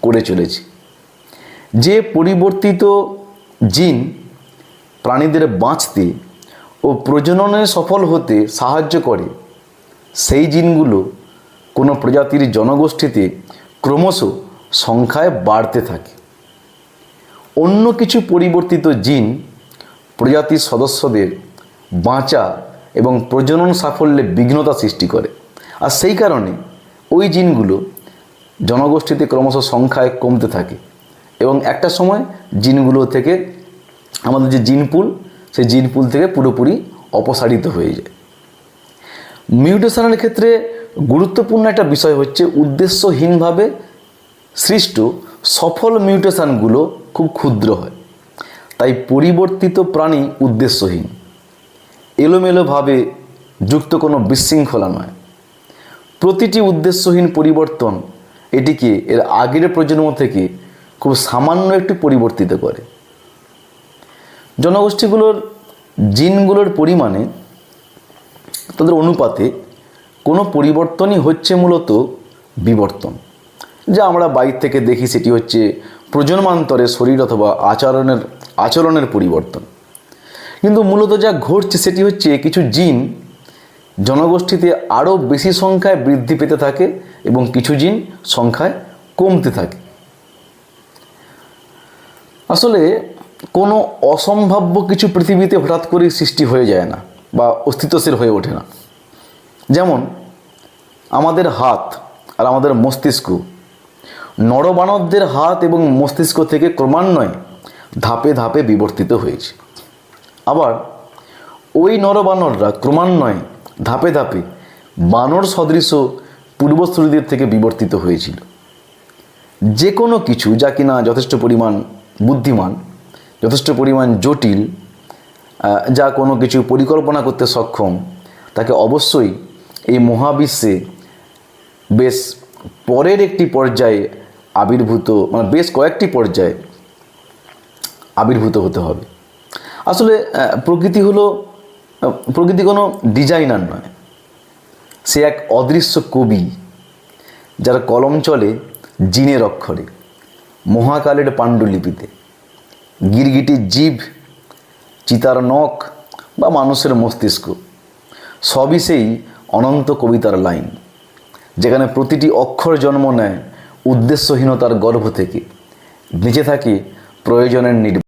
করে চলেছে। যে পরিবর্তিত জিন প্রাণীদের বাঁচতে ও প্রজননে সফল হতে সাহায্য করে, সেই জিনগুলো কোনো প্রজাতির জনগোষ্ঠীতে ক্রমশ সংখ্যায় বাড়তে থাকে। অন্য কিছু পরিবর্তিত জিন প্রজাতির সদস্যদের বাঁচা এবং প্রজনন সাফল্যে বিঘ্নতা সৃষ্টি করে, আর সেই কারণে ওই জিনগুলো জনগোষ্ঠীতে ক্রমশ সংখ্যায় কমতে থাকে এবং একটা সময় জিনগুলো থেকে আমাদের যে জিন পুল, সেই জিন পুল থেকে পুরোপুরি অপসারিত হয়ে যায়। মিউটেশনের ক্ষেত্রে গুরুত্বপূর্ণ একটা বিষয় হচ্ছে উদ্দেশ্যহীনভাবে সৃষ্ট সফল মিউটেশনগুলো খুব ক্ষুদ্র হয়। তাই পরিবর্তিত প্রাণী উদ্দেশ্যহীন, এলোমেলোভাবে যুক্ত কোনো বিশৃঙ্খলা নয়। প্রতিটি উদ্দেশ্যহীন পরিবর্তন এটিকে এর আগের প্রজন্ম থেকে খুব সামান্য একটু পরিবর্তিত করে। জনগোষ্ঠীগুলোর জিনগুলোর পরিমাণে, তাদের অনুপাতে কোনো পরিবর্তনই হচ্ছে মূলত বিবর্তন, যা আমরা বাইরে থেকে দেখি। সেটি হচ্ছে প্রজন্মান্তরে শরীর অথবা আচরণের পরিবর্তন। কিন্তু মূলত যা ঘটছে সেটি হচ্ছে কিছু জিন জনগোষ্ঠীতে আরও বেশি সংখ্যায় বৃদ্ধি পেতে থাকে এবং কিছু জিন সংখ্যায় কমতে থাকে। আসলে কোনো অসম্ভাব্য কিছু পৃথিবীতে হঠাৎ করে সৃষ্টি হয়ে যায় না বা অস্তিত্বশীল হয়ে ওঠে না। যেমন আমাদের হাত আর আমাদের মস্তিষ্ক নরবানরদের হাত এবং মস্তিষ্ক থেকে ক্রমান্বয়ে ধাপে ধাপে বিবর্তিত হয়েছে। আবার ওই নরবানররা ক্রমান্বয়ে ধাপে ধাপে বানর সদৃশ পূর্বসূরিদের থেকে বিবর্তিত হয়েছিল। যে কোনো কিছু যা কিনা যথেষ্ট পরিমাণ বুদ্ধিমান, যথেষ্ট পরিমাণ জটিল, যা কোনো কিছু পরিকল্পনা করতে সক্ষম, তাকে অবশ্যই এই মহাবিশ্বে বেশ পরের একটি পর্যায়ে বেশ কয়েকটি পর্যায়ে আবির্ভূত হতে হবে। আসলে প্রকৃতি কোনো ডিজাইনার নয়, সে এক অদৃশ্য কবি, যার কলম চলে জিনের অক্ষরে, মহাকালের পাণ্ডুলিপিতে। গিরগিটির জিভ, চিতার নখ বা মানুষের মস্তিষ্ক, সবই সেই অনন্ত কবিতার লাইন, যেখানে প্রতিটি অক্ষর জন্ম নেয় উদ্দেশ্যহীনতার গর্ভ থেকে, বেঁচে থাকে প্রয়োজনের